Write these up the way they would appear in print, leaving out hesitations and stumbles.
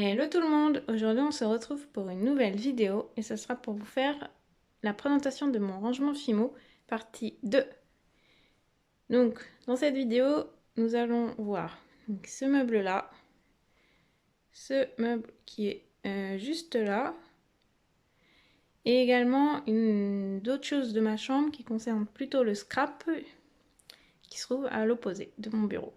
Hello tout le monde, aujourd'hui on se retrouve pour une nouvelle vidéo et ce sera pour vous faire la présentation de mon rangement Fimo, partie 2. Donc dans cette vidéo, nous allons voir ce meuble là, ce meuble qui est juste là, et également d'autres choses de ma chambre qui concernent plutôt le scrap qui se trouve à l'opposé de mon bureau.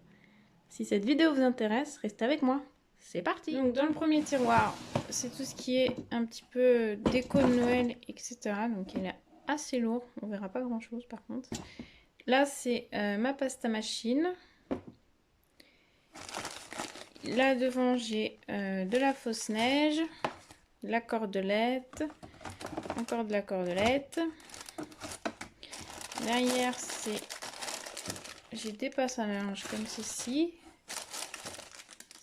Si cette vidéo vous intéresse, restez avec moi. C'est parti! Donc dans le premier tiroir, c'est tout ce qui est un petit peu déco de Noël, etc. Donc il est assez lourd, on verra pas grand chose par contre. Là c'est ma pasta machine. Là devant j'ai de la fausse neige, de la cordelette, encore de la cordelette. Derrière j'ai des passes à linge comme ceci.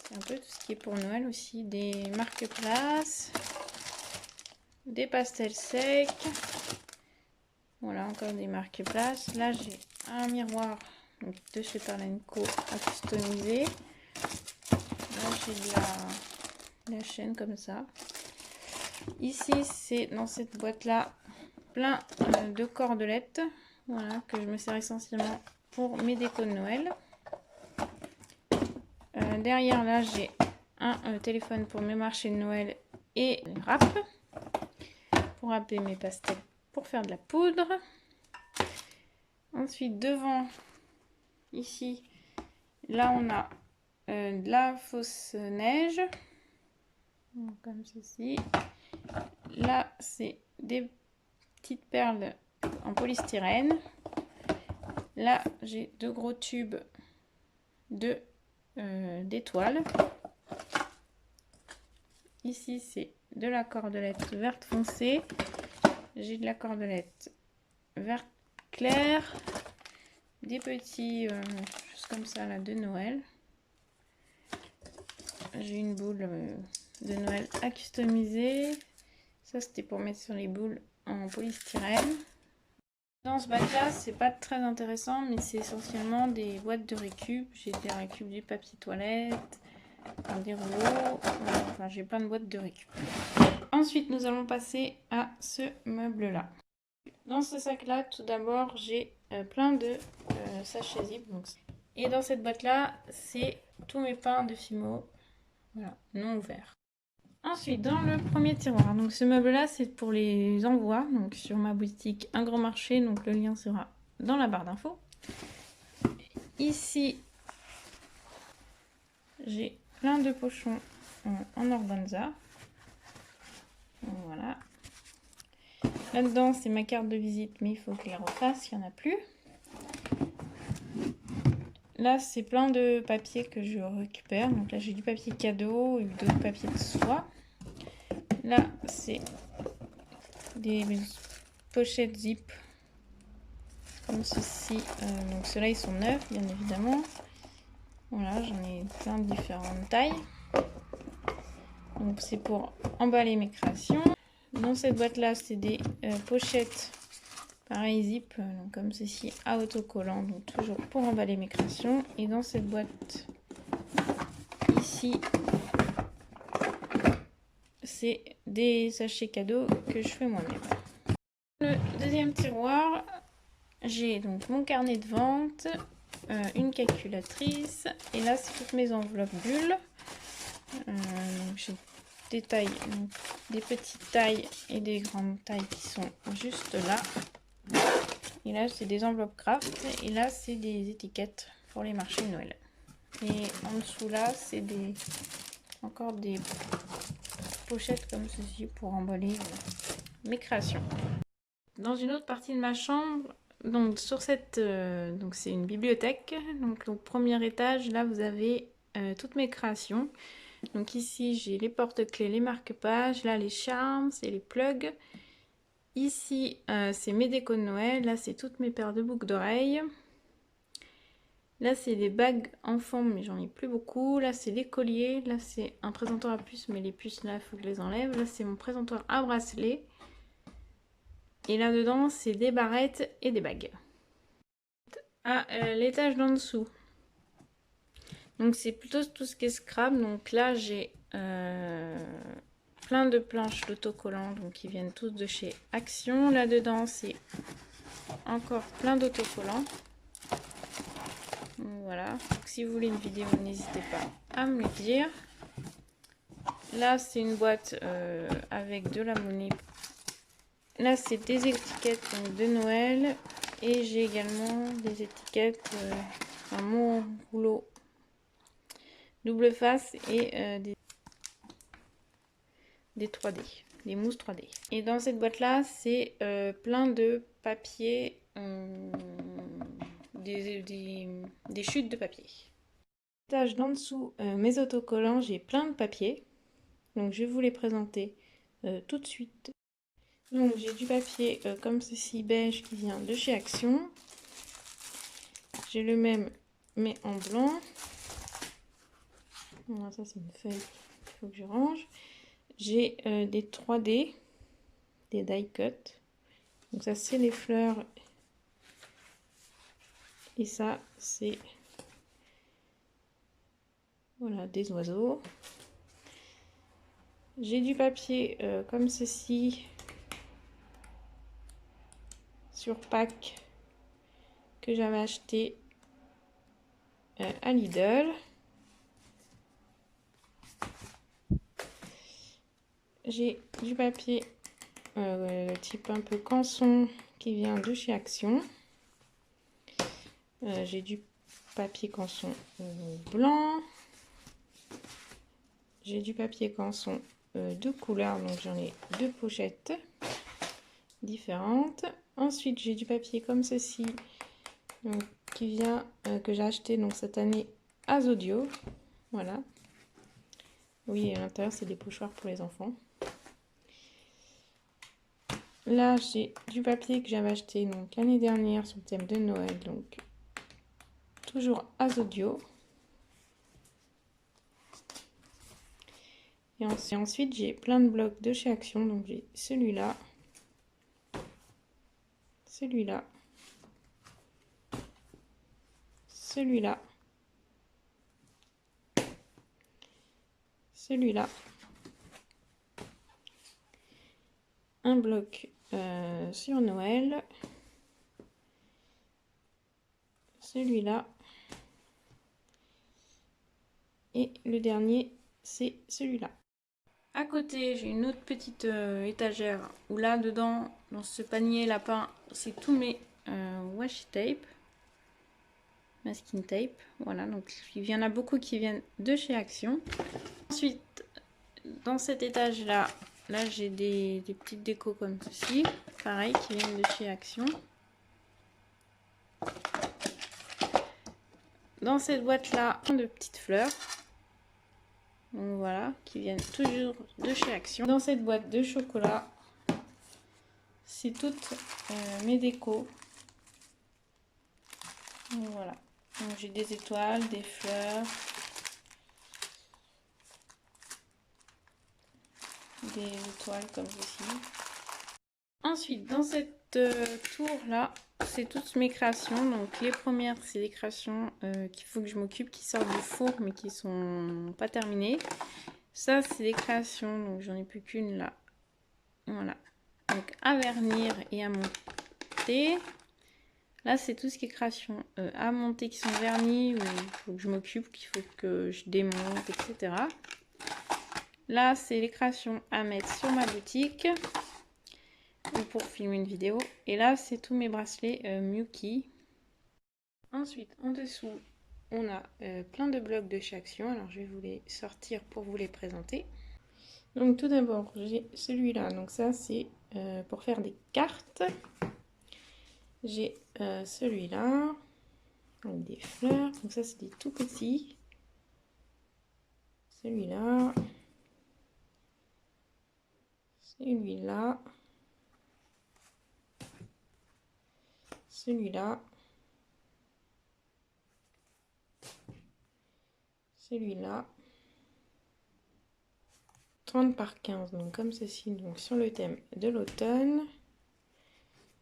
C'est un peu tout ce qui est pour Noël aussi, des marque-places, des pastels secs. Voilà, encore des marque-places. Là, j'ai un miroir de chez Parlenco à customiser. Là, j'ai de la chaîne comme ça. Ici, c'est dans cette boîte-là plein de cordelettes. Voilà, que je me sers essentiellement pour mes décos de Noël. Derrière là j'ai un téléphone pour mes marchés de Noël et une râpe pour râper mes pastels pour faire de la poudre. Ensuite devant ici, là on a de la fausse neige comme ceci. Là c'est des petites perles en polystyrène. Là j'ai deux gros tubes d'étoiles. Ici c'est de la cordelette verte foncée. J'ai de la cordelette verte clair, des petits choses comme ça là de Noël. J'ai une boule de Noël à customiser. Ça c'était pour mettre sur les boules en polystyrène. Dans ce bac là c'est pas très intéressant, mais c'est essentiellement des boîtes de récup. J'ai des récup du papier toilette, des rouleaux, enfin j'ai plein de boîtes de récup. Ensuite nous allons passer à ce meuble là. Dans ce sac là tout d'abord j'ai plein de sachets zip, et dans cette boîte là c'est tous mes pains de Fimo, voilà, non ouverts. Ensuite dans le premier tiroir, donc ce meuble là c'est pour les envois, donc sur ma boutique Un Grand Marché, donc le lien sera dans la barre d'infos. Ici j'ai plein de pochons en organza, voilà. Là-dedans, c'est ma carte de visite, mais il faut que je les refasse, il n'y en a plus. Là, c'est plein de papiers que je récupère. Donc là, j'ai du papier cadeau et d'autres papiers de soie. Là, c'est des pochettes zip, comme ceci. Donc ceux-là, ils sont neufs, bien évidemment. Voilà, j'en ai plein de différentes tailles. Donc c'est pour emballer mes créations. Dans cette boîte là c'est des pochettes pareil zip, donc comme ceci, à autocollant, donc toujours pour emballer mes créations. Et dans cette boîte ici c'est des sachets cadeaux que je fais moi-même. Le deuxième tiroir, j'ai donc mon carnet de vente, une calculatrice, et là c'est toutes mes enveloppes bulles. J'ai des tailles, donc des petites tailles et des grandes tailles qui sont juste là. Et là c'est des enveloppes craft, et là c'est des étiquettes pour les marchés de Noël. Et en dessous là c'est encore des pochettes comme ceci pour emballer mes créations. Dans une autre partie de ma chambre, donc sur cette, donc c'est une bibliothèque, donc au premier étage là vous avez toutes mes créations. Donc ici j'ai les porte-clés, les marque-pages, là les charms, c'est les plugs. Ici c'est mes décos de Noël, là c'est toutes mes paires de boucles d'oreilles. Là c'est des bagues enfants, mais j'en ai plus beaucoup. Là c'est des colliers, là c'est un présentoir à puces, mais les puces là il faut que je les enlève. Là c'est mon présentoir à bracelet. Et là dedans c'est des barrettes et des bagues. À l'étage d'en dessous, donc c'est plutôt tout ce qui est scrap. Donc là j'ai plein de planches d'autocollants donc qui viennent tous de chez Action. Là dedans c'est encore plein d'autocollants. Voilà, donc, si vous voulez une vidéo, n'hésitez pas à me le dire. Là c'est une boîte avec de la monnaie. Là c'est des étiquettes donc, de Noël. Et j'ai également des étiquettes, mon rouleau double face et des 3D, des mousses 3D. Et dans cette boîte là, c'est plein de papier, des chutes de papier. Étage d'en dessous, mes autocollants, j'ai plein de papier. Donc je vais vous les présenter tout de suite. Donc j'ai du papier comme ceci, beige, qui vient de chez Action. J'ai le même mais en blanc. Voilà, ça c'est une feuille qu'il faut que je range. J'ai des 3D, des die cut. Donc ça c'est les fleurs. Et ça c'est voilà, des oiseaux. J'ai du papier comme ceci sur pack que j'avais acheté à Lidl. J'ai du papier type un peu canson qui vient de chez Action. J'ai du papier canson blanc. J'ai du papier canson de couleur, donc j'en ai deux pochettes différentes. Ensuite, j'ai du papier comme ceci, donc, qui vient que j'ai acheté donc cette année à Zodio. Voilà. Oui, à l'intérieur, c'est des pochoirs pour les enfants. Là, j'ai du papier que j'avais acheté donc l'année dernière sur le thème de Noël, donc toujours à Zodio. Et ensuite, j'ai plein de blocs de chez Action, donc j'ai celui-là, celui-là, celui-là, celui-là, un bloc sur Noël, celui-là, et le dernier, c'est celui-là. À côté, j'ai une autre petite étagère où là, dedans, dans ce panier lapin, c'est tous mes washi tape, masking tape. Voilà, donc il y en a beaucoup qui viennent de chez Action. Ensuite, dans cet étage-là, là j'ai des petites décos comme ceci, pareil, qui viennent de chez Action. Dans cette boîte-là, plein de petites fleurs. Donc voilà, qui viennent toujours de chez Action. Dans cette boîte de chocolat, c'est toutes mes décos. Donc voilà. Donc j'ai des étoiles, des fleurs, des étoiles comme ceci. Ensuite, dans cette tour là, c'est toutes mes créations. Donc les premières, c'est des créations qu'il faut que je m'occupe, qui sortent du four mais qui sont pas terminées. Ça, c'est des créations, donc j'en ai plus qu'une là. Voilà. Donc à vernir et à monter. Là, c'est tout ce qui est création à monter qui sont vernis, où il faut que je m'occupe, qu'il faut que je démonte, etc. Là, c'est les créations à mettre sur ma boutique ou pour filmer une vidéo. Et là, c'est tous mes bracelets Miyuki. Ensuite, en dessous, on a plein de blocs de chez Action. Alors, je vais vous les sortir pour vous les présenter. Donc, tout d'abord, j'ai celui-là. Donc, ça, c'est pour faire des cartes. J'ai celui-là, avec des fleurs. Donc, ça, c'est des tout petits. Celui-là. Celui-là. Celui-là. Celui-là. 30 par 15, donc comme ceci, donc sur le thème de l'automne.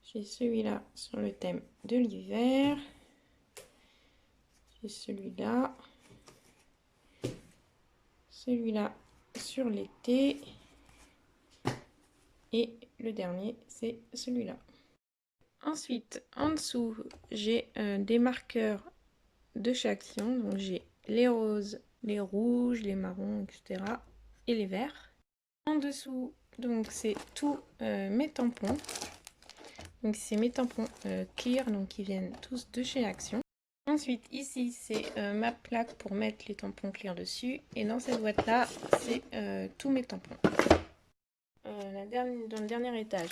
J'ai celui-là sur le thème de l'hiver. J'ai celui-là. Celui-là sur l'été. Et le dernier, c'est celui-là. Ensuite, en dessous, j'ai des marqueurs de chaque action. Donc j'ai les roses, les rouges, les marrons, etc. et les verts. En dessous, donc c'est tous mes tampons. Donc c'est mes tampons clear, donc qui viennent tous de chez Action. Ensuite, ici, c'est ma plaque pour mettre les tampons clear dessus. Et dans cette boîte-là, c'est tous mes tampons. Dans le dernier étage,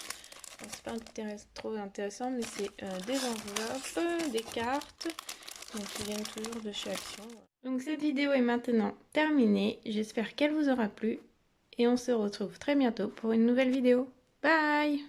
c'est pas trop intéressant, mais c'est des enveloppes, des cartes, donc qui viennent toujours de chez Action. Donc cette vidéo est maintenant terminée. J'espère qu'elle vous aura plu. Et on se retrouve très bientôt pour une nouvelle vidéo. Bye!